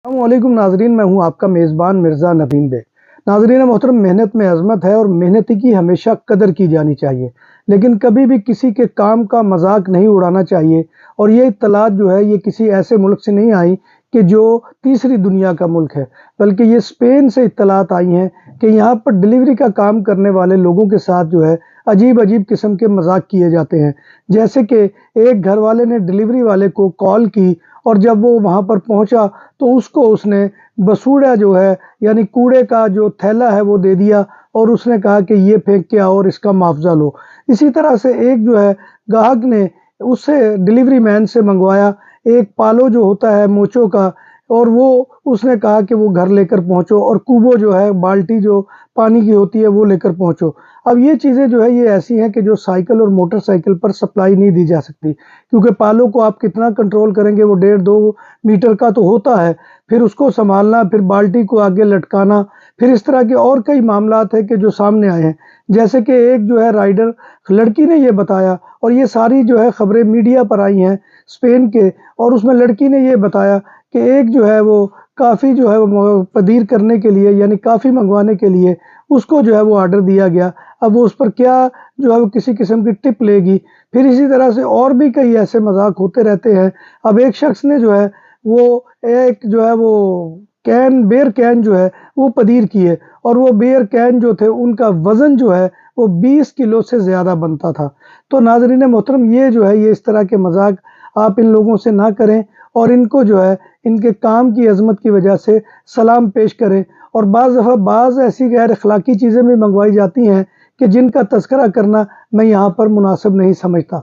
السلام علیکم ناظرین، میں ہوں آپ کا میزبان مرزا نبیم بے۔ ناظرین محترم، محنت میں عظمت ہے اور محنت کی ہمیشہ قدر کی جانی چاہیے، لیکن کبھی بھی کسی کے کام کا مذاق نہیں اڑانا چاہیے۔ اور یہ اطلاعات جو ہے یہ کسی ایسے ملک سے نہیں آئی کہ جو تیسری دنیا کا ملک ہے، بلکہ یہ اسپین سے اطلاعات آئی ہیں کہ یہاں پر ڈیلیوری کا کام کرنے والے لوگوں کے ساتھ جو ہے عجیب عجیب قسم کے مذاق کیے جاتے ہیں۔ جیسے کہ ایک گھر والے نے ڈیلیوری والے کو کال کی اور جب وہ وہاں پر پہنچا تو اس نے بسوڑا جو ہے یعنی کوڑے کا جو تھیلا ہے وہ دے دیا اور اس نے کہا کہ یہ پھینک کے آؤ اور اس کا معاوضہ لو۔ اسی طرح سے ایک جو ہے گاہک نے اس سے ڈیلیوری مین سے منگوایا ایک پالو جو ہوتا ہے موچوں کا، اور وہ اس نے کہا کہ وہ گھر لے کر پہنچو، اور کوبو جو ہے بالٹی جو پانی کی ہوتی ہے وہ لے کر پہنچو۔ اب یہ چیزیں جو ہے یہ ایسی ہیں کہ جو سائیکل اور موٹر سائیکل پر سپلائی نہیں دی جا سکتی، کیونکہ پالو کو آپ کتنا کنٹرول کریں گے، وہ 1.5-2 میٹر کا تو ہوتا ہے، پھر اس کو سنبھالنا، پھر بالٹی کو آگے لٹکانا، پھر اس طرح کے اور کئی معاملات ہیں کہ جو سامنے آئے ہیں۔ جیسے کہ ایک جو ہے رائڈر لڑکی نے یہ بتایا، اور یہ ساری جو ہے خبریں میڈیا پر آئی ہیں اسپین کے، اور اس میں لڑکی نے یہ بتایا کہ ایک جو ہے وہ کافی جو ہے وہ پدیر کرنے کے لیے یعنی کافی منگوانے کے لیے اس کو جو ہے وہ آرڈر دیا گیا۔ اب وہ اس پر کیا جو ہے وہ کسی قسم کی ٹپ لے گی۔ پھر اسی طرح سے اور بھی کئی ایسے مذاق ہوتے رہتے ہیں۔ اب ایک شخص نے جو ہے وہ ایک جو ہے وہ بیئر کین جو ہے وہ پدیر کیے، اور وہ بیئر کین جو تھے ان کا وزن جو ہے وہ 20 کلو سے زیادہ بنتا تھا۔ تو ناظرین محترم، یہ جو ہے یہ اس طرح کے مذاق آپ ان لوگوں سے نہ کریں، اور ان کو جو ہے ان کے کام کی عظمت کی وجہ سے سلام پیش کریں۔ اور بعض دفعہ بعض ایسی غیر اخلاقی چیزیں بھی منگوائی جاتی ہیں کہ جن کا تذکرہ کرنا میں یہاں پر مناسب نہیں سمجھتا۔